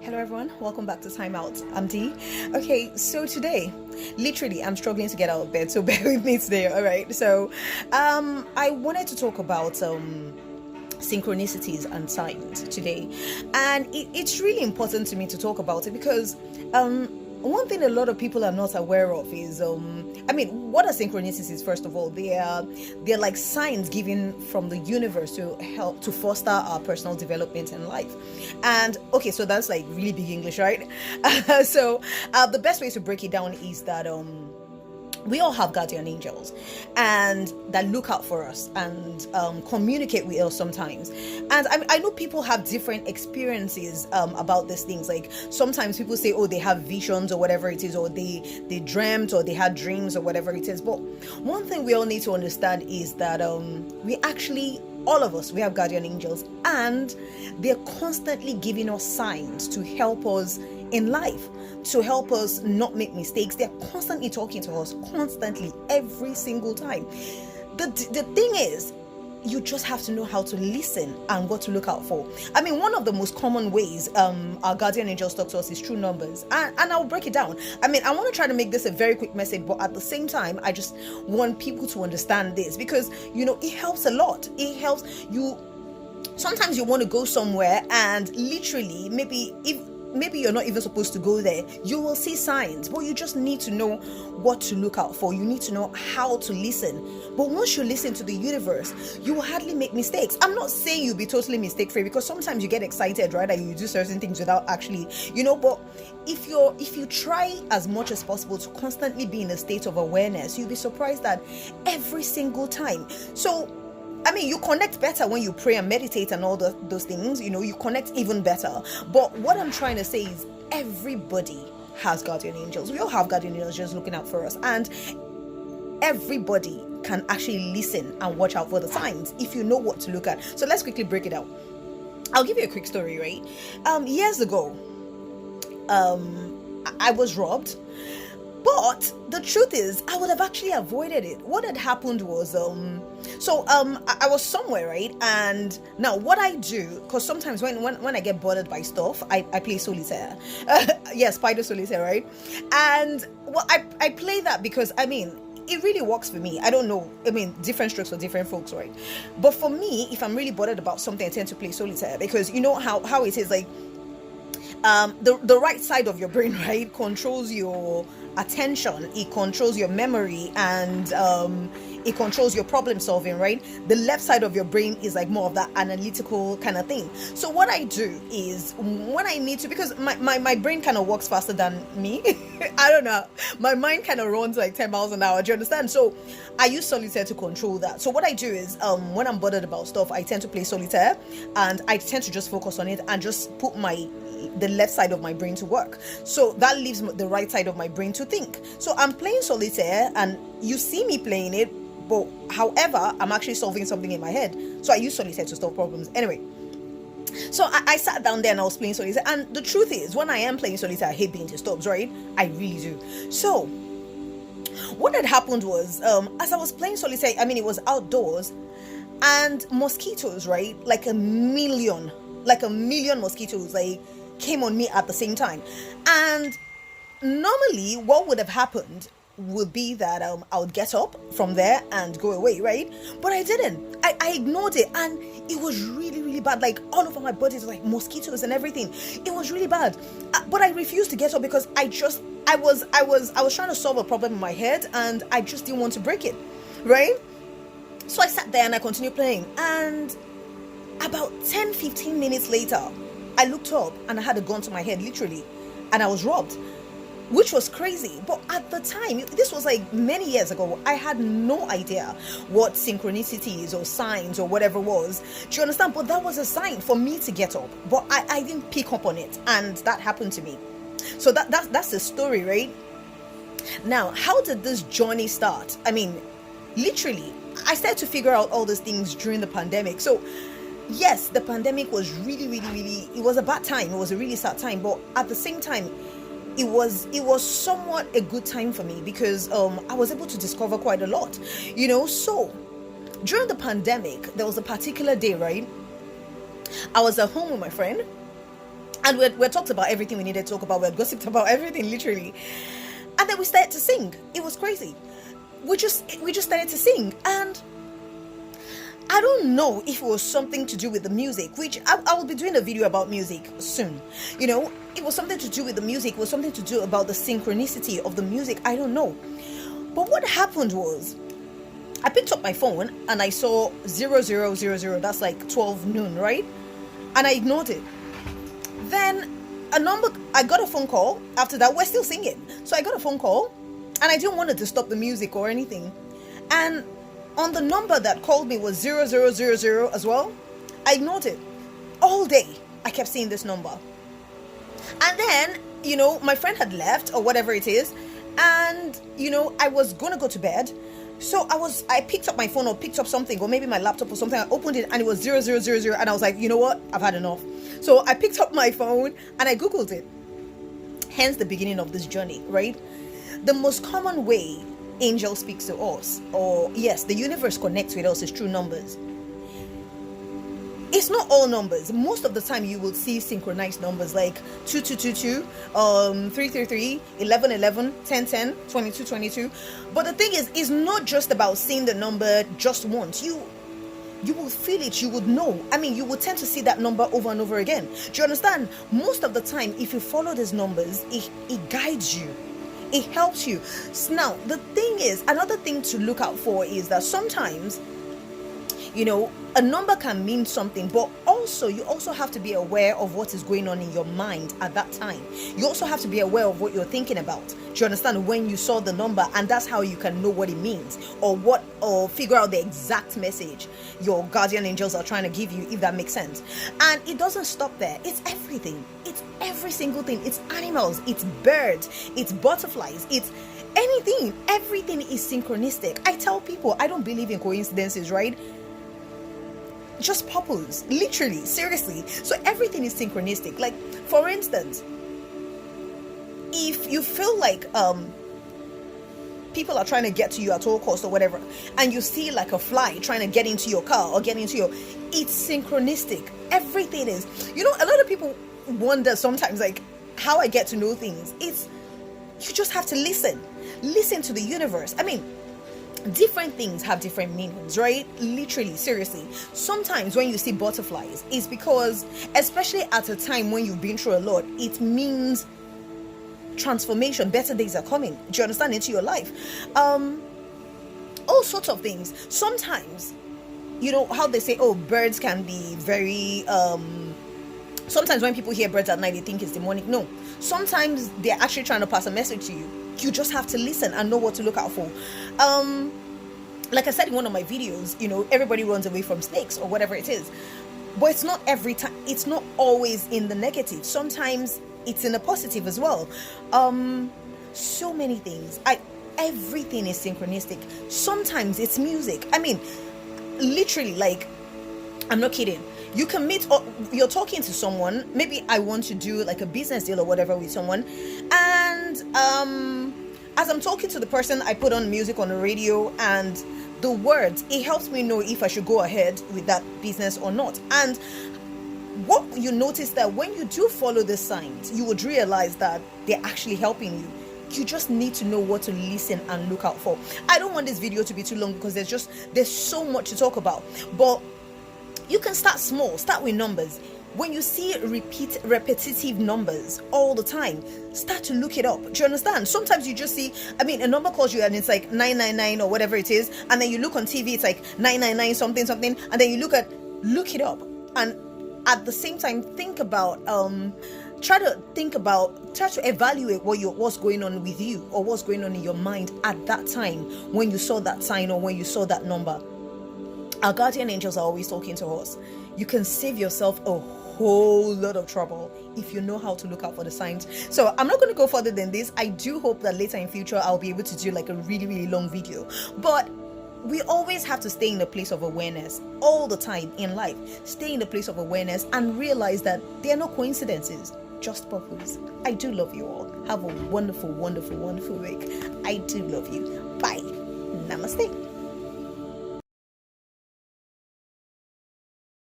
Hello everyone, welcome back to Time Out. I'm Dee. Okay, so today, literally, I'm struggling to get out of bed, so bear with me today, alright? So, I wanted to talk about synchronicities and signs today, and it's really important to me to talk about it because one thing a lot of people are not aware of is what are synchronicities? First of all, they're like signs given from the universe to help to foster our personal development in life. And okay, so that's like really big English, right? So the best way to break it down is that we all have guardian angels and that look out for us and communicate with us sometimes. And I know people have different experiences about these things. Like sometimes people say, oh, they have visions or whatever it is, or they dreamt or they had dreams or whatever it is. But one thing we all need to understand is that all of us, we have guardian angels, and they're constantly giving us signs to help us in life, to help us not make mistakes. They're constantly talking to us, constantly, every single time. The thing is, you just have to know how to listen and what to look out for. I mean, one of the most common ways our guardian angels talk to us is through numbers, and I'll break it down. I mean, I want to try to make this a very quick message, but at the same time, I just want people to understand this because, it helps a lot. It helps you. Sometimes you want to go somewhere and literally, maybe you're not even supposed to go there, you will see signs, but you just need to know what to look out for. You need to know how to listen. But once you listen to the universe, you will hardly make mistakes. I'm not saying you'll be totally mistake free, because sometimes you get excited, right, and you do certain things without actually, but if you try as much as possible to constantly be in a state of awareness, you'll be surprised that every single time. So I mean, you connect better when you pray and meditate and all those things, you connect even better. But what I'm trying to say is everybody has guardian angels. We all have guardian angels just looking out for us. And everybody can actually listen and watch out for the signs if you know what to look at. So let's quickly break it out. I'll give you a quick story, right? Years ago, I was robbed. But the truth is, I would have actually avoided it. What had happened was, I was somewhere, right? And now what I do, because sometimes when I get bothered by stuff, I play solitaire. Yes, Spider Solitaire, right? And I play that because, it really works for me. I don't know. Different strokes for different folks, right? But for me, if I'm really bothered about something, I tend to play solitaire because you know how it is, like, the right side of your brain, right, controls your attention, it controls your memory, and it controls your problem solving, right? The left side of your brain is like more of that analytical kind of thing. So what I do is when I need to, because my brain kind of works faster than me. I don't know, my mind kind of runs like 10 miles an hour, do you understand? So I use solitaire to control that. So what I do is when I'm bothered about stuff, I tend to play solitaire, and I tend to just focus on it and just put the left side of my brain to work. So that leaves the right side of my brain to think. So I'm playing solitaire and you see me playing it, but however, I'm actually solving something in my head. So I use solitaire to solve problems. Anyway, so I sat down there and I was playing solitaire. And the truth is, when I am playing solitaire, I hate being disturbed, right? I really do. So what had happened was, as I was playing solitaire, it was outdoors, and mosquitoes, right? Like a million mosquitoes, like, came on me at the same time. And normally what would have happened would be that I would get up from there and go away, right? But I didn't. I ignored it, and it was really, really bad. Like all over my body was like mosquitoes and everything. It was really bad. But I refused to get up because I was trying to solve a problem in my head, and I just didn't want to break it, right? So I sat there and I continued playing, and about 10-15 minutes later, I looked up and I had a gun to my head, literally, and I was robbed, which was crazy. But at the time, this was like many years ago, I had no idea what synchronicities or signs or whatever was. Do you understand? But that was a sign for me to get up, but I didn't pick up on it, and that happened to me. So that's the story, right? Now, how did this journey start? Literally, I started to figure out all these things during the pandemic. So yes, the pandemic was really, really, really, it was a bad time. It was a really sad time. But at the same time, it was somewhat a good time for me because I was able to discover quite a lot, So during the pandemic, there was a particular day, right? I was at home with my friend, And we're talked about everything we needed to talk about. We're gossiped about everything, literally. And then we started to sing. It was crazy. We just started to sing, and I don't know if it was something to do with the music, which I will be doing a video about music soon. It was something to do with the music. It was something to do about the synchronicity of the music. I don't know. But what happened was, I picked up my phone and I saw 0000. That's like 12 noon, right? And I ignored it. Then I got a phone call. After that, we're still singing. So I got a phone call, and I didn't want it to stop the music or anything. And on the number that called me was 0000 as well. I ignored it. All day, I kept seeing this number. And then, my friend had left or whatever it is. And, I was going to go to bed. So I picked up my phone or picked up something, or maybe my laptop or something. I opened it and it was 0000. And I was like, you know what? I've had enough. So I picked up my phone and I Googled it. Hence the beginning of this journey, right? The most common way angel speaks to us, or yes, the universe connects with us, is through numbers. It's not all numbers. Most of the time you will see synchronized numbers like 2222, 333, 1111, 1010, 2222. But the thing is, it's not just about seeing the number just once. You will feel it, you would know. You would tend to see that number over and over again. Do you understand? Most of the time, if you follow these numbers, it guides you. It helps you. Now, the thing is, another thing to look out for is that sometimes, a number can mean something, but you also have to be aware of what is going on in your mind at that time. You also have to be aware of what you're thinking about. Do you understand? When you saw the number, and that's how you can know what it means, or figure out the exact message your guardian angels are trying to give you, if that makes sense. And it doesn't stop there. It's everything. It's every single thing. It's animals, it's birds, it's butterflies, it's anything. Everything is synchronistic. I tell people I don't believe in coincidences, right? Just purpose, literally, seriously. So everything is synchronistic. Like, for instance, if you feel like people are trying to get to you at all costs or whatever, and you see like a fly trying to get into your car or get into it's synchronistic. Everything is, a lot of people wonder sometimes, like, how I get to know things. You just have to listen to the universe. Different things have different meanings, right? Literally, seriously. Sometimes when you see butterflies, it's because, especially at a time when you've been through a lot, it means transformation. Better days are coming. Do you understand? Into your life. All sorts of things. Sometimes, how they say, birds can be very sometimes when people hear birds at night, they think it's demonic. No, sometimes they're actually trying to pass a message to you. You just have to listen and know what to look out for. Like I said in one of my videos, everybody runs away from snakes or whatever it is, but it's not every time. It's not always in the negative. Sometimes it's in the positive as well. So many things. Everything is synchronistic. Sometimes it's music. Literally, like, I'm not kidding. You can meet, or you're talking to someone. Maybe I want to do like a business deal or whatever with someone, and as I'm talking to the person, I put on music on the radio, and the words, it helps me know if I should go ahead with that business or not. And what you notice, that when you do follow the signs, you would realize that they're actually helping you. You just need to know what to listen and look out for. I don't want this video to be too long because there's so much to talk about. But you can start small. Start with numbers. When you see repetitive numbers all the time, start to look it up. Do you understand? Sometimes you just see, a number calls you and it's like 999 or whatever it is, and then you look on TV, it's like 999 something, and then you look it up, and at the same time think about try to evaluate what's going on with you, or what's going on in your mind at that time when you saw that sign or when you saw that number. Our guardian angels are always talking to us. You can save yourself a whole lot of trouble if you know how to look out for the signs. So I'm not going to go further than this. I do hope that later in future I'll be able to do like a really, really long video. But we always have to stay in a place of awareness all the time in life. Stay in a place of awareness and realize that they are not coincidences, just purpose. I do love you all. Have a wonderful, wonderful, wonderful week. I do love you. Bye. Namaste.